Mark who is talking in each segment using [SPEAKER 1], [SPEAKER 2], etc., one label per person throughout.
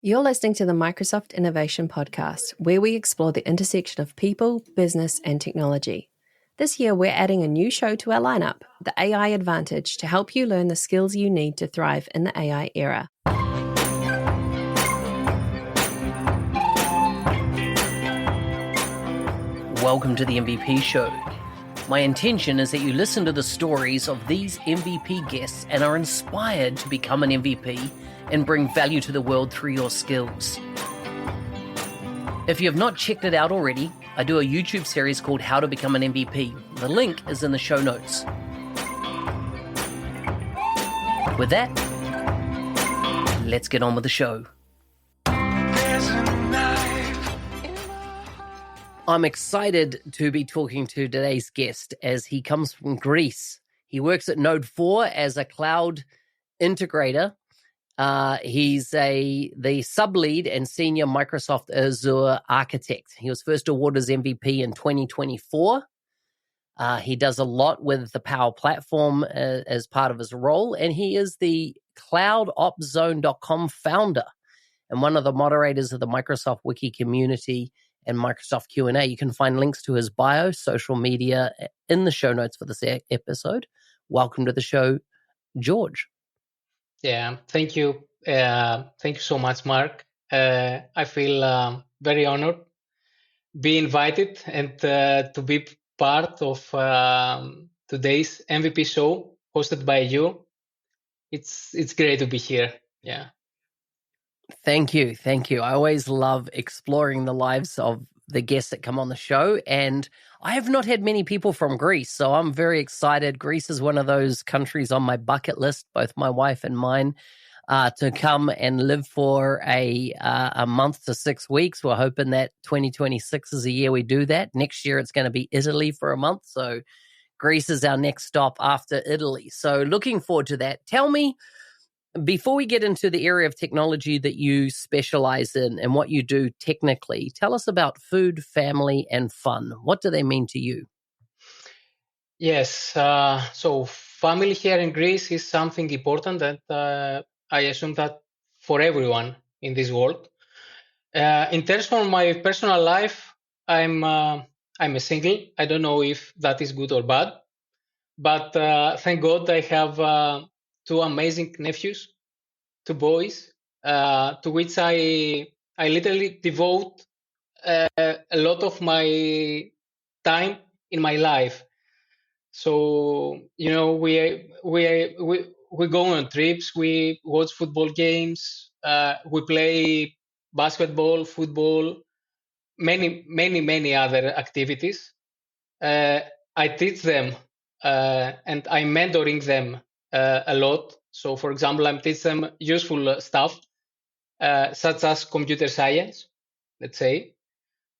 [SPEAKER 1] You're listening to the Microsoft Innovation Podcast, where we explore the intersection of people, business, and technology. This year, we're adding a new show to our lineup, The AI Advantage, to help you learn the skills you need to thrive in the AI era.
[SPEAKER 2] Welcome to the MVP Show. My intention is that you listen to the stories of these MVP guests and are inspired to become an MVP and bring value to the world through your skills. If you have not checked it out already, I do a YouTube series called How to Become an MVP. The link is in the show notes. With that, let's get on with the show. I'm excited to be talking to today's guest as he comes from Greece. He works at Node 4 as a cloud integrator. He's the sub-lead and senior Microsoft Azure architect. He was first awarded as MVP in 2024. He does a lot with the Power Platform as part of his role, and he is the cloudopzone.com founder and one of the moderators of the Microsoft Wiki community and Microsoft Q&A. You can find links to his bio, social media in the show notes for this episode. Welcome to the show, George.
[SPEAKER 3] Yeah, thank you. Thank you so much, Mark. I feel very honored to be invited and to be part of today's MVP show hosted by you. It's great to be here. Yeah.
[SPEAKER 2] Thank you. I always love exploring the lives of the guests that come on the show, and I have not had many people from Greece, so I'm very excited. Greece is one of those countries on my bucket list, both my wife and mine, to come and live for a month to 6 weeks. We're hoping that 2026 is the year we do that. Next year, it's going to be Italy for a month, so Greece is our next stop after Italy. So looking forward to that. Tell me, before we get into the area of technology that you specialize in and what you do technically, tell us about food, family, and fun. What do they mean to you?
[SPEAKER 3] Yes. So family here in Greece is something important, and I assume that for everyone in this world. In terms of my personal life, I'm a single. I don't know if that is good or bad, but thank God I have two amazing nephews, two boys, to which I literally devote a lot of my time in my life. So we go on trips, we watch football games, we play basketball, football, many other activities. I teach them and I'm mentoring them a lot. So, for example, I'm teaching them useful stuff such as computer science, let's say.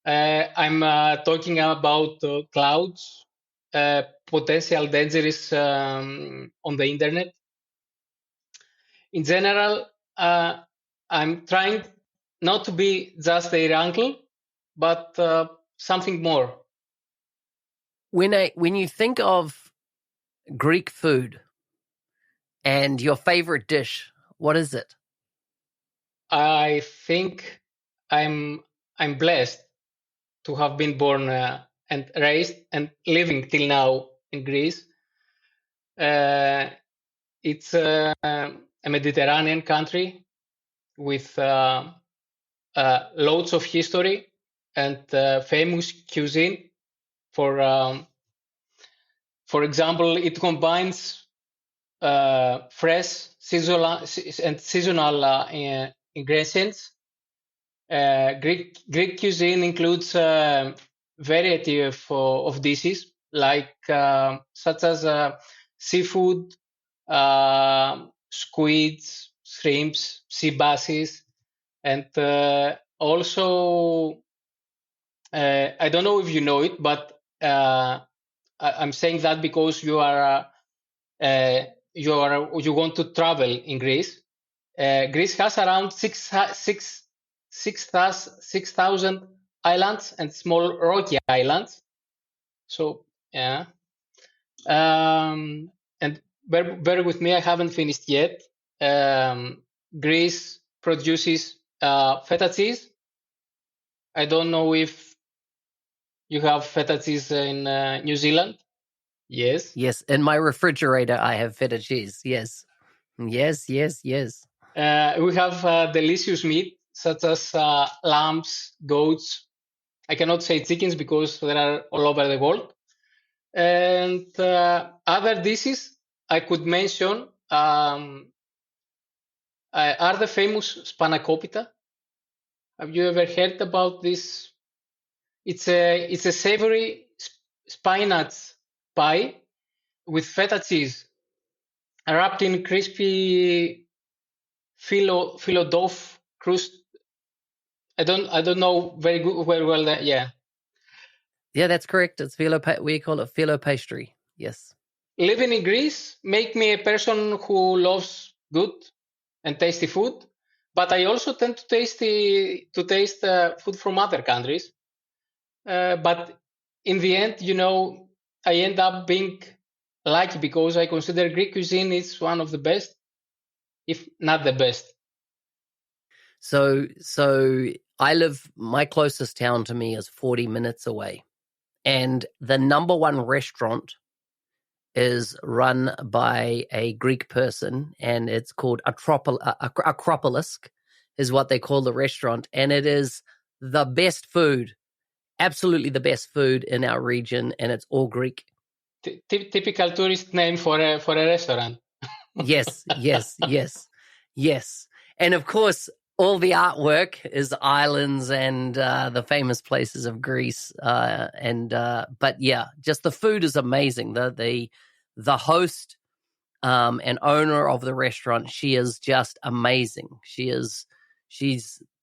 [SPEAKER 3] I'm talking about clouds, potential dangers on the internet. In general, I'm trying not to be just their uncle, but something more.
[SPEAKER 2] When you think of Greek food and your favorite dish, what is it?
[SPEAKER 3] I think I'm blessed to have been born and raised and living till now in Greece. It's a Mediterranean country with loads of history and famous cuisine. For example, it combines fresh, seasonal ingredients. Greek cuisine includes a variety of dishes, like such as seafood, squids, shrimps, sea basses, and also I don't know if you know it, but I'm saying that because you want to travel in Greece. Greece has around 6,000 islands and small rocky islands. So yeah, and bear with me, I haven't finished yet. Greece produces feta cheese. I don't know if you have feta cheese in New Zealand. Yes.
[SPEAKER 2] Yes, in my refrigerator I have feta cheese. Yes. Yes, yes, yes.
[SPEAKER 3] We have delicious meat such as lambs, goats. I cannot say chickens because they are all over the world. And other dishes I could mention are the famous spanakopita. Have you ever heard about this? It's a savory spinach pie with feta cheese wrapped in crispy phyllo dough crust. I don't know very well that. Yeah.
[SPEAKER 2] Yeah, that's correct. It's we call it phyllo pastry. Yes.
[SPEAKER 3] Living in Greece make me a person who loves good and tasty food, but I also tend to taste food from other countries. But in the end, I end up being lucky because I consider Greek cuisine is one of the best, if not the best.
[SPEAKER 2] So my closest town to me is 40 minutes away. And the number one restaurant is run by a Greek person, and it's called Acropolis is what they call the restaurant. And it is the best food, absolutely the best food in our region, and it's all Greek.
[SPEAKER 3] Typical tourist name for a restaurant.
[SPEAKER 2] Yes, yes, yes, yes. And of course, all the artwork is islands and the famous places of Greece. But yeah, just the food is amazing. The host and owner of the restaurant, she is just amazing. She's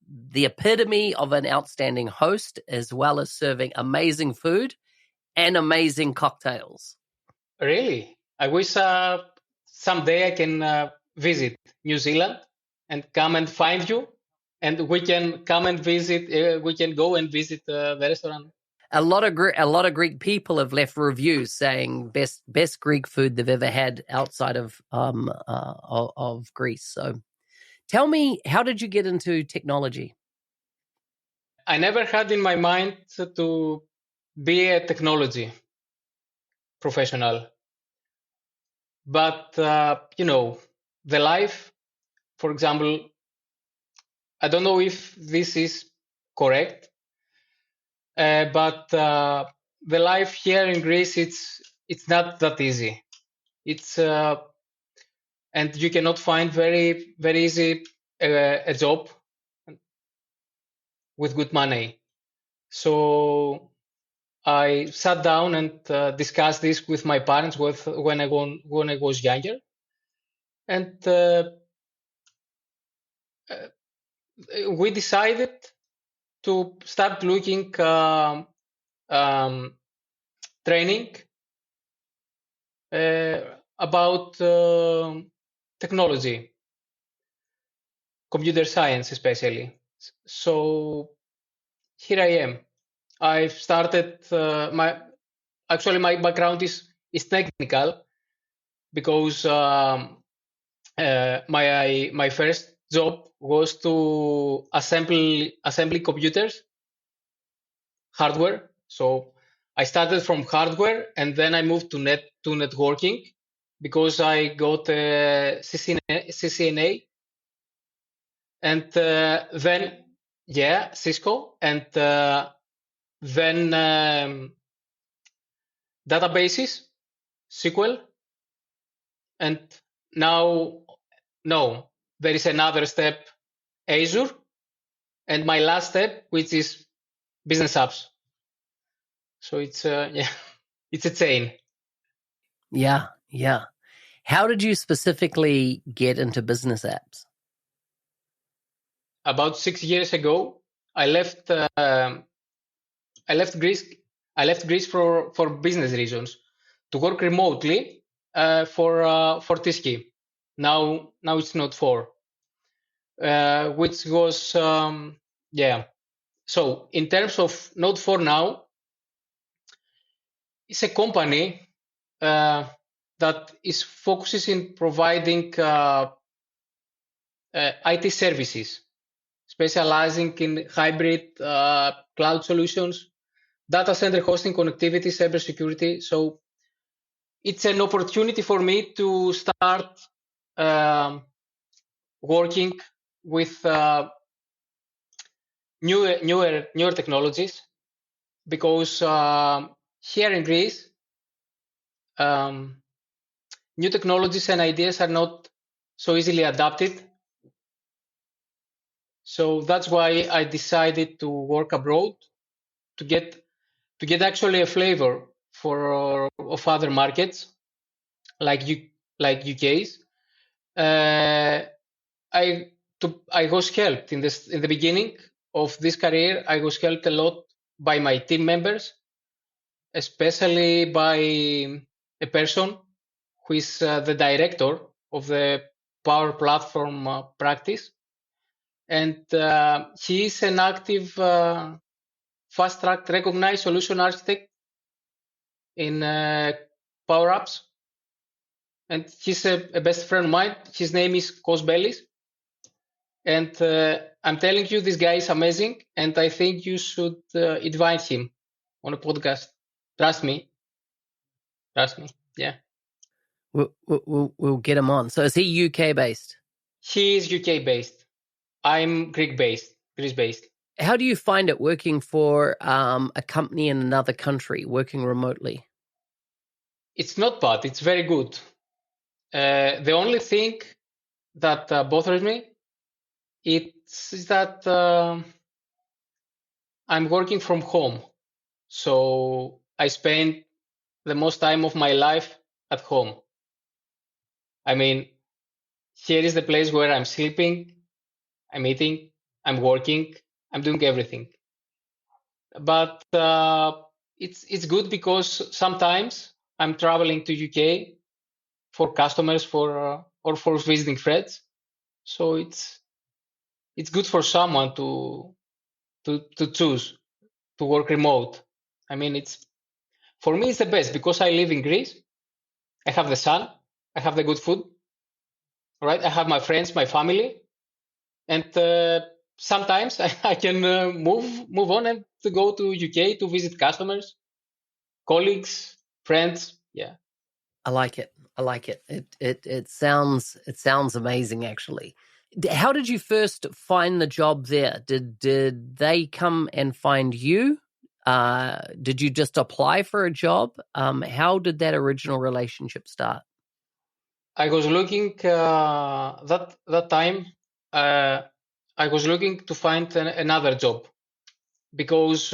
[SPEAKER 2] the epitome of an outstanding host, as well as serving amazing food and amazing cocktails.
[SPEAKER 3] Really? I wish someday I can visit New Zealand and come and find you, and we can come and visit. We can go and visit the restaurant.
[SPEAKER 2] A lot of Greek people have left reviews saying best Greek food they've ever had outside of Greece. So, tell me, how did you get into technology?
[SPEAKER 3] I never had in my mind to be a technology professional, but the life. For example, I don't know if this is correct, but the life here in Greece, it's not that easy. It's and you cannot find very very easy a job with good money. So I sat down and discussed this with my parents when I was younger, and we decided to start looking training about technology, computer science especially. So here I am. I've started my background is technical because my first job was to assemble computers, hardware. So I started from hardware and then I moved to networking because I got a CCNA, and then Cisco, and then databases, SQL, and now no, there is another step, Azure, and my last step, which is business apps. So it's it's a chain.
[SPEAKER 2] Yeah, yeah. How did you specifically get into business apps?
[SPEAKER 3] About 6 years ago, I left Greece. I left Greece for business reasons to work remotely for Tiski. Now it's not for, which was yeah. So in terms of Note 4 now, it's a company that is focuses in providing IT services, specializing in hybrid cloud solutions, data center hosting, connectivity, cybersecurity. So it's an opportunity for me to start working with newer technologies, because here in Greece, new technologies and ideas are not so easily adapted. So that's why I decided to work abroad to get actually a flavor for of other markets like UK's. I was helped in the beginning of this career. I was helped a lot by my team members, especially by a person who is the director of the Power Platform practice, and he is an active fast-track recognized solution architect in Power Apps, and he's a best friend of mine. His name is Kos Bellis, and I'm telling you, this guy is amazing, and I think you should invite him on a podcast. Trust me. Yeah.
[SPEAKER 2] We'll get him on. So is he UK based?
[SPEAKER 3] He is UK based. I'm Greece based.
[SPEAKER 2] How do you find it working for a company in another country, working remotely?
[SPEAKER 3] It's not bad. It's very good. The only thing that bothers me is that I'm working from home. So I spend the most time of my life at home. I mean, here is the place where I'm sleeping, I'm eating, I'm working, I'm doing everything. But it's good because sometimes I'm traveling to UK for customers or for visiting friends. So it's good for someone to choose to work remote. I mean, for me it's the best because I live in Greece. I have the sun, I have the good food, right? I have my friends, my family, and sometimes I can move on and to go to UK to visit customers, colleagues, friends. Yeah.
[SPEAKER 2] I like it. It sounds amazing, actually. How did you first find the job there? Did they come and find you? Did you just apply for a job? How did that original relationship start?
[SPEAKER 3] I was looking that time. I was looking to find another job because,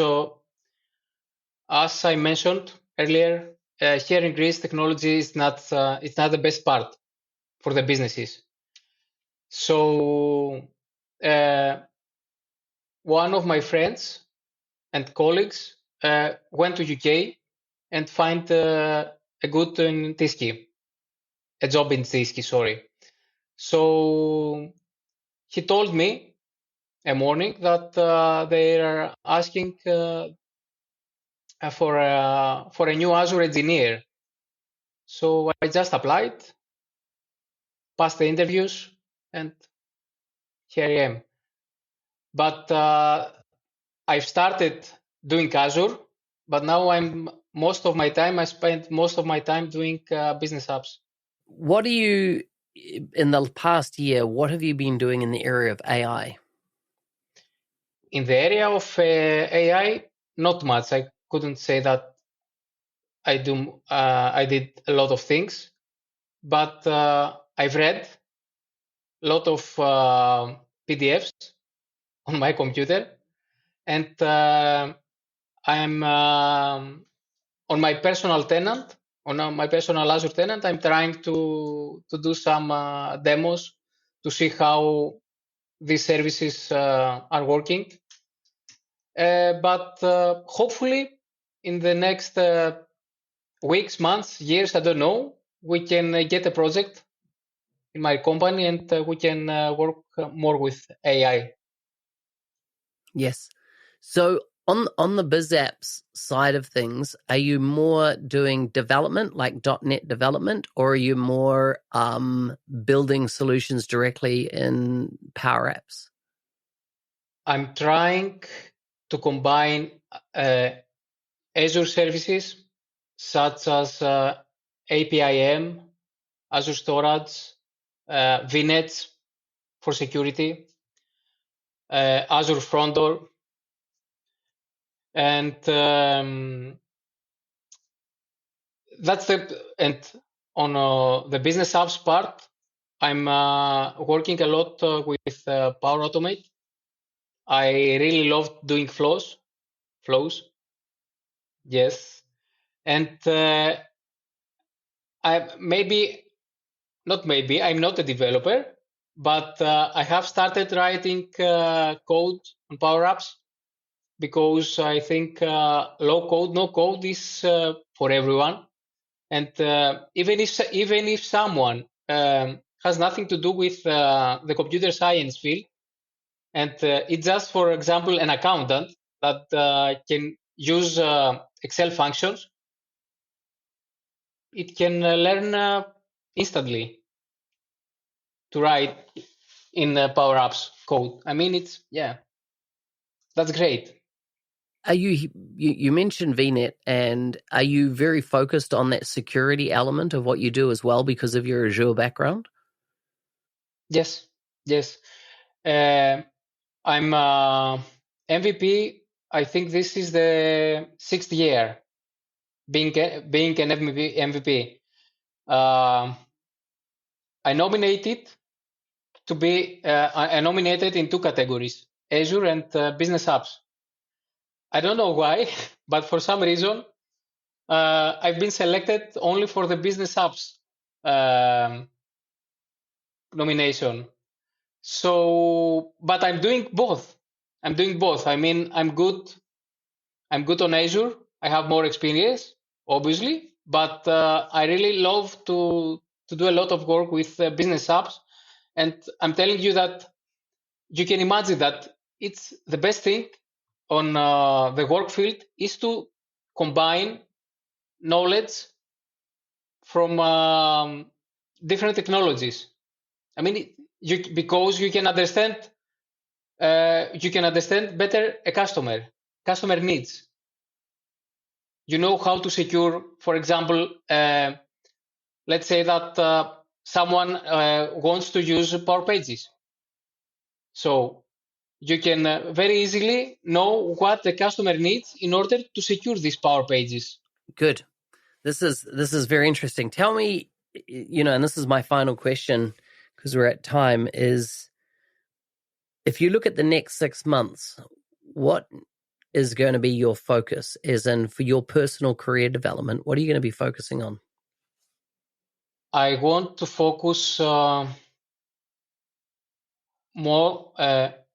[SPEAKER 3] as I mentioned earlier, here in Greece, technology is not it's not the best part for the businesses. So one of my friends and colleagues went to UK and find a good in Tiski, a job in Tiski, sorry. So he told me a morning that they are asking for a new Azure engineer. So I just applied, passed the interviews, and here I am. But I've started doing Azure, but now I spend most of my time doing business apps.
[SPEAKER 2] What are you, in the past year, what have you been doing in the area of AI?
[SPEAKER 3] In the area of AI, not much. I couldn't say that I did a lot of things, but I've read a lot of PDFs on my computer, and I'm on my personal tenant, on my personal Azure tenant. I'm trying to do some demos to see how these services are working. But hopefully, in the next weeks, months, years, I don't know, we can get a project in my company and we can work more with AI.
[SPEAKER 2] Yes. So on the biz apps side of things, are you more doing development, like .NET development, or are you more building solutions directly in Power Apps?
[SPEAKER 3] I'm trying to combine Azure services such as APIM, Azure Storage, VNets for security, Azure Front Door, and that's on the business apps part. I'm working a lot with Power Automate. I really love doing flows. Yes, and I'm not a developer, but I have started writing code on Power Apps because I think low code, no code is for everyone. And even if someone has nothing to do with the computer science field, and it's just, for example, an accountant that can use Excel functions, it can learn instantly to write in Power Apps code. I mean, that's great.
[SPEAKER 2] Are you mentioned VNet, and are you very focused on that security element of what you do as well because of your Azure background?
[SPEAKER 3] Yes. I'm MVP. I think this is the 6th year being an MVP. I nominated in 2 categories, Azure and Business Apps. I don't know why, but for some reason, I've been selected only for the Business Apps nomination. So, but I'm doing both. I mean, I'm good on Azure. I have more experience, obviously, but I really love to do a lot of work with business apps. And I'm telling you that you can imagine that it's the best thing on the work field is to combine knowledge from different technologies. I mean, because you can understand better a customer needs. You know how to secure, for example, let's say that someone wants to use Power Pages. So you can very easily know what the customer needs in order to secure these Power Pages.
[SPEAKER 2] Good. This is very interesting. Tell me, and this is my final question because we're at time, is if you look at the next 6 months, what is going to be your focus? As in, for your personal career development, what are you going to be focusing on?
[SPEAKER 3] I want to focus more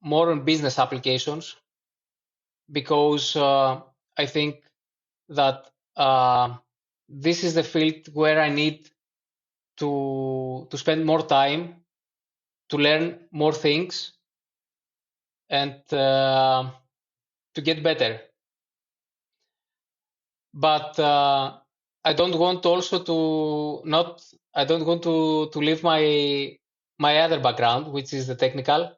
[SPEAKER 3] on business applications because I think that this is the field where I need to spend more time to learn more things and to get better. But I don't want also to leave my other background, which is the technical,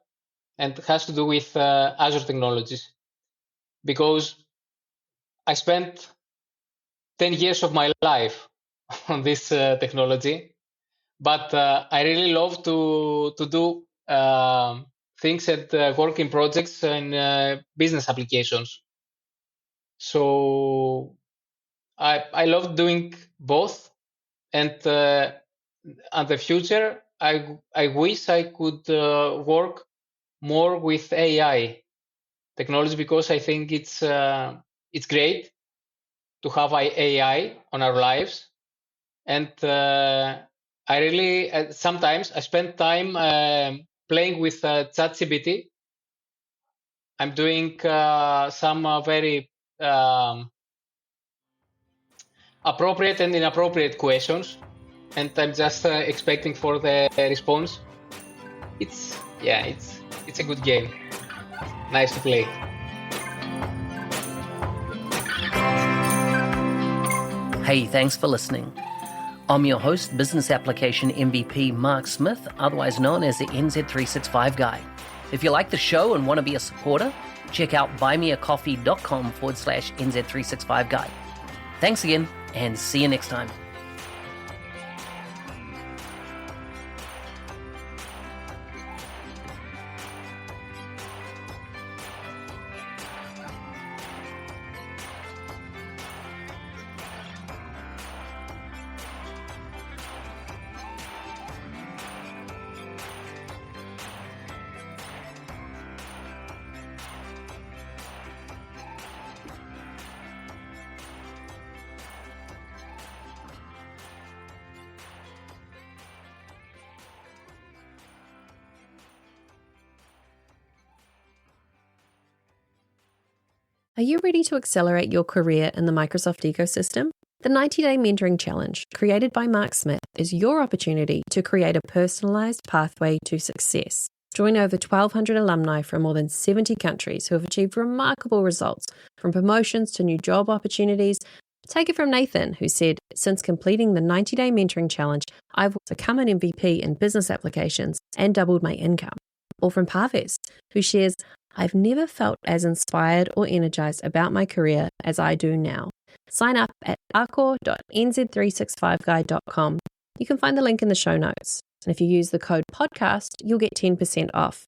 [SPEAKER 3] and has to do with Azure technologies, because I spent 10 years of my life on this technology, but I really love to do things and work in projects and business applications. So I love doing both, and the future, I wish I could work more with AI technology because I think it's great to have AI on our lives, and I really sometimes I spend time playing with ChatGPT. I'm doing some very appropriate and inappropriate questions, and I'm just expecting for the response. It's a good game. Nice to play.
[SPEAKER 2] Hey, thanks for listening. I'm your host, Business Application MVP Mark Smith, otherwise known as the NZ365 Guy. If you like the show and want to be a supporter, check out buymeacoffee.com/NZ365guide. Thanks again, and see you next time.
[SPEAKER 1] Are you ready to accelerate your career in the Microsoft ecosystem? The 90-Day Mentoring Challenge, created by Mark Smith, is your opportunity to create a personalized pathway to success. Join over 1,200 alumni from more than 70 countries who have achieved remarkable results, from promotions to new job opportunities. Take it from Nathan, who said, "Since completing the 90-Day Mentoring Challenge, I've become an MVP in business applications and doubled my income." Or from Parves, who shares, "I've never felt as inspired or energized about my career as I do now." Sign up at arcor.nz365guide.com. You can find the link in the show notes. And if you use the code podcast, you'll get 10% off.